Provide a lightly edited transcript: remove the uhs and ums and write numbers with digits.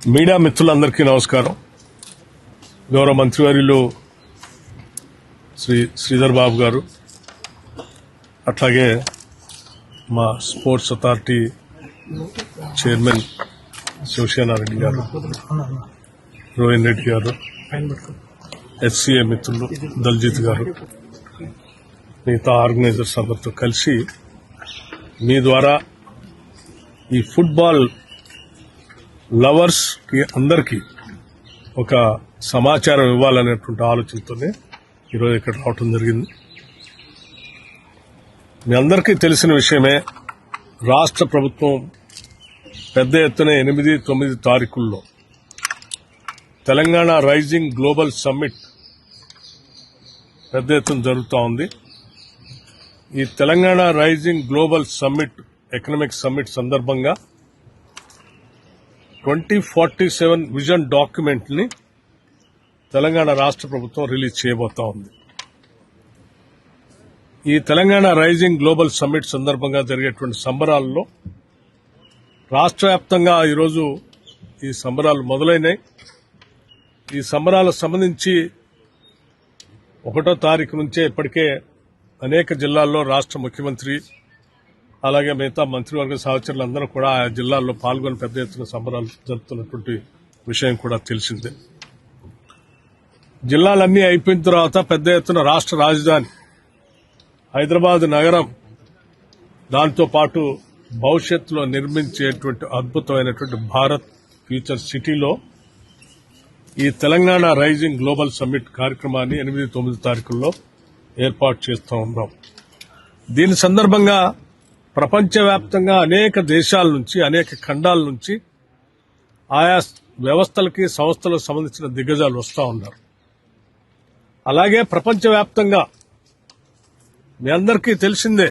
Media మిత్రులందరికీ నమస్కారం. గౌరవ మంత్రివర్యులు శ్రీ శ్రీధర్ బాబు గారు, అట్లాగే మా స్పోర్ట్స్ అథారిటీ చైర్మన్ శివసేనారెడ్డి గారు, రోహిన్ రెడ్డి గారు, హెచ్సిఏ మిత్రులు దల్జిత్ గారు, మిగతా ఆర్గనైజర్స్ అందరితో కలిసి మీ ద్వారా ఈ ఫుట్బాల్ లవర్స్ కి అందరికీ ఒక సమాచారం ఇవ్వాలనేటువంటి ఆలోచనతోనే ఈరోజు ఇక్కడ రావటం జరిగింది. మీ అందరికీ తెలిసిన విషయమే, రాష్ట్ర ప్రభుత్వం పెద్ద ఎత్తున 8-9 తారీఖుల్లో తెలంగాణ రైజింగ్ గ్లోబల్ సమ్మిట్ పెద్ద ఎత్తున జరుగుతూ ఉంది. ఈ Telangana rising global summit economic summit సందర్భంగా 2047 విజన్ డాక్యుమెంట్ ని తెలంగాణ రాష్ట్ర ప్రభుత్వం రిలీజ్ చేయబోతా ఉంది. ఈ తెలంగాణ రైజింగ్ గ్లోబల్ సమ్మిట్ సందర్భంగా జరిగేటువంటి సంబరాల్లో రాష్ట్ర వ్యాప్తంగా ఈరోజు ఈ సంబరాలు మొదలైనాయి. ఈ సంబరాలకు సంబంధించి 1వ తారీఖు నుంచే ఇప్పటికే అనేక జిల్లాల్లో రాష్ట్ర ముఖ్యమంత్రి అలాగే మిగతా మంత్రివర్గ సహచరులందరూ కూడా ఆయా జిల్లాల్లో పాల్గొని పెద్ద ఎత్తున సంబరాలు జరుపుతున్నటువంటి విషయం కూడా తెలిసిందే. జిల్లాలన్నీ అయిపోయిన తర్వాత పెద్ద ఎత్తున రాష్ట్ర రాజధాని హైదరాబాద్ నగరం, దాంతో పాటు భవిష్యత్తులో నిర్మించేటువంటి అద్భుతమైనటువంటి భారత్ ఫ్యూచర్ సిటీలో ఈ తెలంగాణ రైజింగ్ గ్లోబల్ సమ్మిట్ కార్యక్రమాన్ని 8-9 తారీఖుల్లో ఏర్పాటు చేస్తూ ఉన్నాం. దీని సందర్భంగా ప్రపంచవ్యాప్తంగా అనేక దేశాల నుంచి, అనేక ఖండాల నుంచి ఆయా వ్యవస్థలకి, సంస్థలకు సంబంధించిన దిగ్గజాలు వస్తూ ఉన్నారు. అలాగే ప్రపంచవ్యాప్తంగా మీ అందరికీ తెలిసిందే,